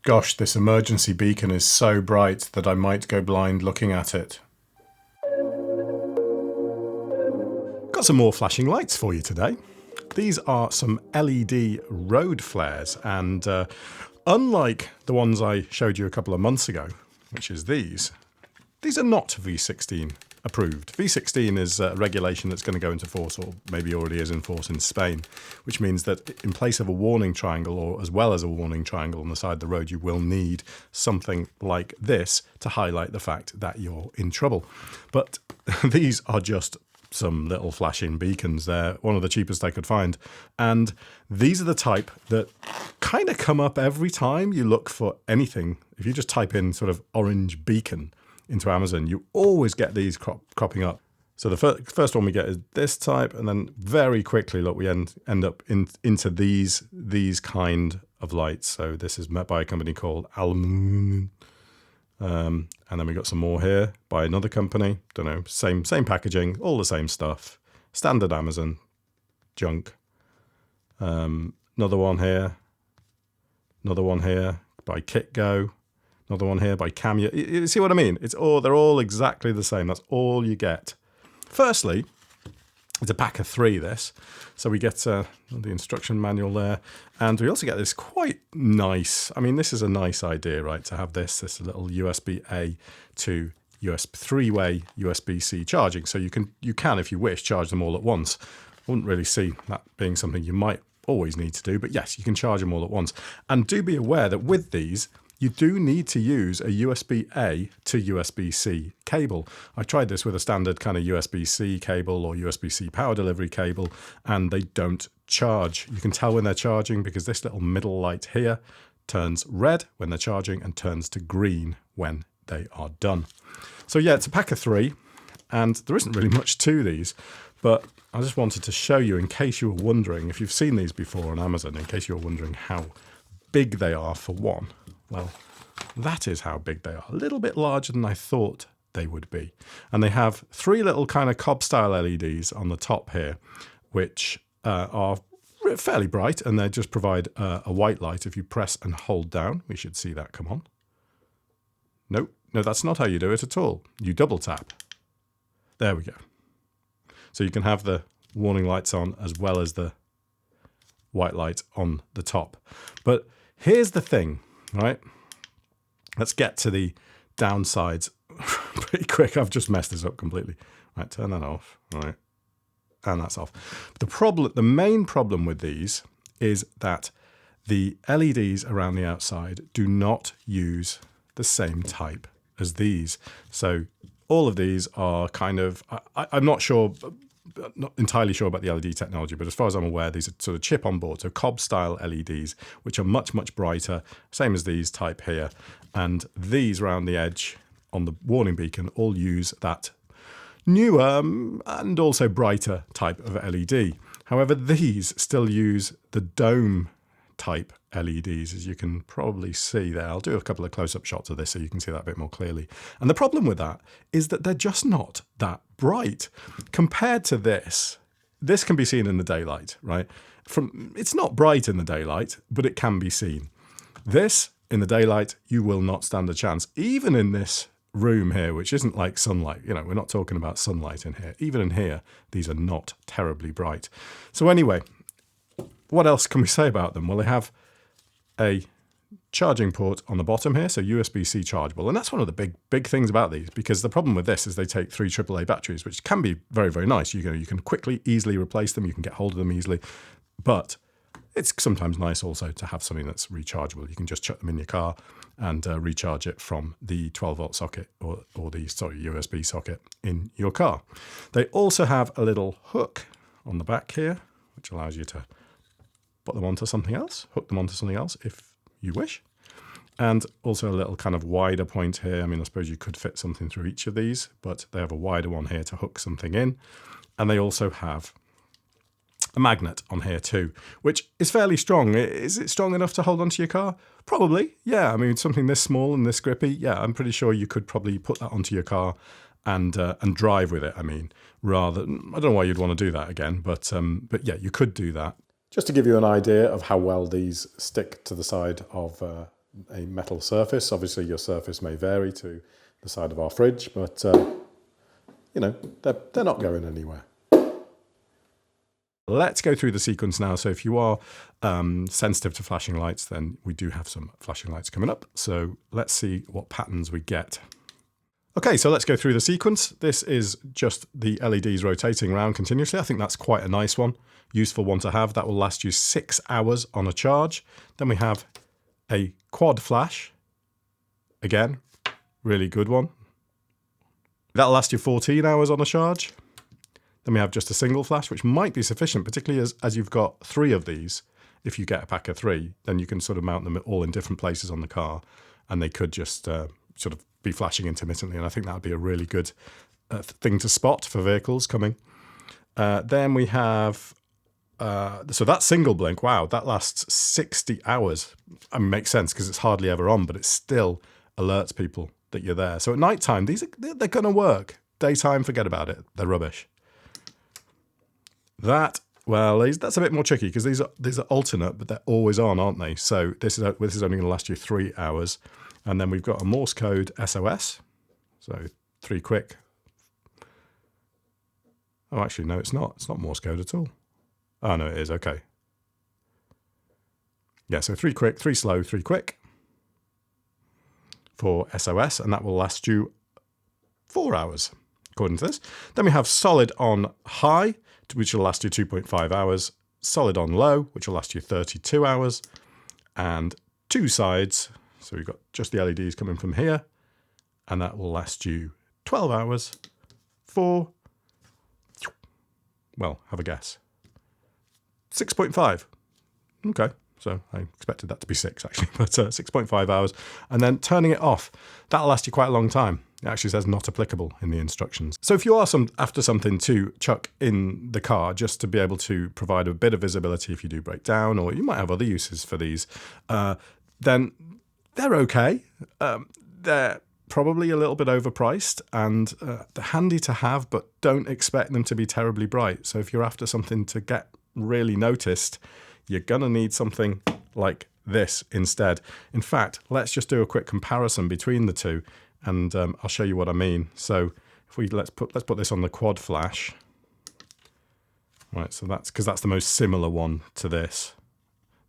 Gosh, this emergency beacon is so bright that I might go blind looking at it. Got some more flashing lights for you today. These are some LED road flares, and unlike the ones I showed you a couple of months ago, which is these are not V16 approved. V16 is a regulation that's going to go into force, or maybe already is in force in Spain, which means that in place of a warning triangle, or as well as a warning triangle on the side of the road, you will need something like this to highlight the fact that you're in trouble. But these are just some little flashing beacons. They're one of the cheapest I could find. And these are the type that kind of come up every time you look for anything. If you just type in sort of orange beacon into Amazon, you always get these cropping up. So the first one we get is this type, and then very quickly, look, we end up into these kind of lights. So this is made by a company called Alum. And then we got some more here by another company. Don't know, same packaging, all the same stuff. Standard Amazon junk. Another one here. Another one here by KitGo. Another one here by Cameo. You see what I mean? They're all exactly the same. That's all you get. Firstly, it's a pack of 3, this. So we get the instruction manual there. And we also get this quite nice, I mean, this is a nice idea, right? To have this little USB-A to three-way USB-C charging. So you can, if you wish, charge them all at once. I wouldn't really see that being something you might always need to do. But yes, you can charge them all at once. And do be aware that with these, you do need to use a USB-A to USB-C cable. I tried this with a standard kind of USB-C cable or USB-C power delivery cable, and they don't charge. You can tell when they're charging because this little middle light here turns red when they're charging and turns to green when they are done. So yeah, it's a pack of 3, and there isn't really much to these, but I just wanted to show you in case you were wondering, if you've seen these before on Amazon, in case you were wondering how big they are for one. Well, that is how big they are. A little bit larger than I thought they would be. And they have 3 little kind of cob-style LEDs on the top here, which are fairly bright, and they just provide a white light. If you press and hold down, we should see that come on. No, that's not how you do it at all. You double tap. There we go. So you can have the warning lights on as well as the white light on the top. But here's the thing. Right, let's get to the downsides pretty quick. I've just messed this up completely. Right, turn that off. Right, and that's off. The main problem with these is that the LEDs around the outside do not use the same type as these. So all of these are kind of, I'm not entirely sure about the LED technology, but as far as I'm aware, these are sort of chip on board, so cob style LEDs, which are much, much brighter, same as these type here. And these around the edge on the warning beacon all use that newer and also brighter type of LED. However, these still use the dome type LEDs, as you can probably see there. I'll do a couple of close-up shots of this so you can see that a bit more clearly. And the problem with that is that they're just not that bright. Compared to this can be seen in the daylight, right? It's not bright in the daylight, but it can be seen. This, in the daylight, you will not stand a chance. Even in this room here, which isn't like sunlight, we're not talking about sunlight in here. Even in here, these are not terribly bright. So anyway, what else can we say about them? Well, they have a charging port on the bottom here, so USB-C chargeable. And that's one of the big things about these, because the problem with this is they take 3 AAA batteries, which can be very, very nice. You can quickly, easily replace them. You can get hold of them easily. But it's sometimes nice also to have something that's rechargeable. You can just chuck them in your car and recharge it from the 12-volt socket or the USB socket in your car. They also have a little hook on the back here, which allows you to put them onto something else, hook them onto something else if you wish. And also a little kind of wider point here. I mean, I suppose you could fit something through each of these, but they have a wider one here to hook something in. And they also have a magnet on here too, which is fairly strong. Is it strong enough to hold onto your car? Probably, yeah. I mean, something this small and this grippy, yeah, I'm pretty sure you could probably put that onto your car and drive with it. I mean, I don't know why you'd want to do that again, but yeah, you could do that. Just to give you an idea of how well these stick to the side of a metal surface. Obviously your surface may vary to the side of our fridge, but you know, they're not going anywhere. Let's go through the sequence now. So if you are sensitive to flashing lights, then we do have some flashing lights coming up. So let's see what patterns we get. Okay, so let's go through the sequence. This is just the LEDs rotating around continuously. I think that's quite a nice one, useful one to have. That will last you 6 hours on a charge. Then we have a quad flash. Again, really good one. That'll last you 14 hours on a charge. Then we have just a single flash, which might be sufficient, particularly as you've got 3 of these. If you get a pack of 3, then you can sort of mount them all in different places on the car, and they could just sort of be flashing intermittently. And I think that would be a really good thing to spot for vehicles coming. Then we have, so that single blink, wow, that lasts 60 hours. I mean, makes sense because it's hardly ever on, but it still alerts people that you're there. So at night time, they're going to work. Daytime, forget about it. They're rubbish. That's a bit more tricky because these are alternate, but they're always on, aren't they? So this is only going to last you 3 hours. And then we've got a Morse code SOS. So 3 quick. Oh, actually, no, it's not. It's not Morse code at all. Oh, no, it is. Okay. Yeah, so 3 quick, 3 slow, 3 quick for SOS. And that will last you 4 hours, according to this. Then we have solid on high, which will last you 2.5 hours. Solid on low, which will last you 32 hours. And 2 sides. So we've got just the LEDs coming from here, and that will last you 12 hours for, well, have a guess, 6.5. Okay, so I expected that to be 6 actually, but 6.5 hours. And then turning it off, that'll last you quite a long time. It actually says not applicable in the instructions. So if you are after something to chuck in the car just to be able to provide a bit of visibility if you do break down, or you might have other uses for these, then they're okay. They're probably a little bit overpriced, and they're handy to have, but don't expect them to be terribly bright. So if you're after something to get really noticed, you're going to need something like this instead. In fact, let's just do a quick comparison between the two, and I'll show you what I mean. So if let's put this on the quad flash. Right, so that's because that's the most similar one to this.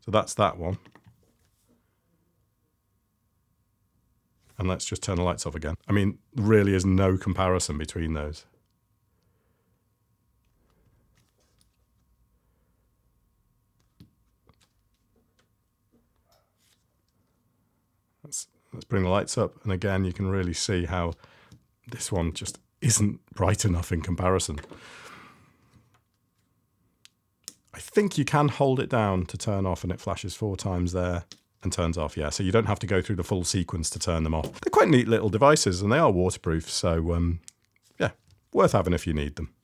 So that's that one. And let's just turn the lights off again. I mean, really is no comparison between those. Let's bring the lights up. And again, you can really see how this one just isn't bright enough in comparison. I think you can hold it down to turn off, and it flashes 4 times there and turns off. Yeah, so you don't have to go through the full sequence to turn them off. They're quite neat little devices, and they are waterproof, so yeah, worth having if you need them.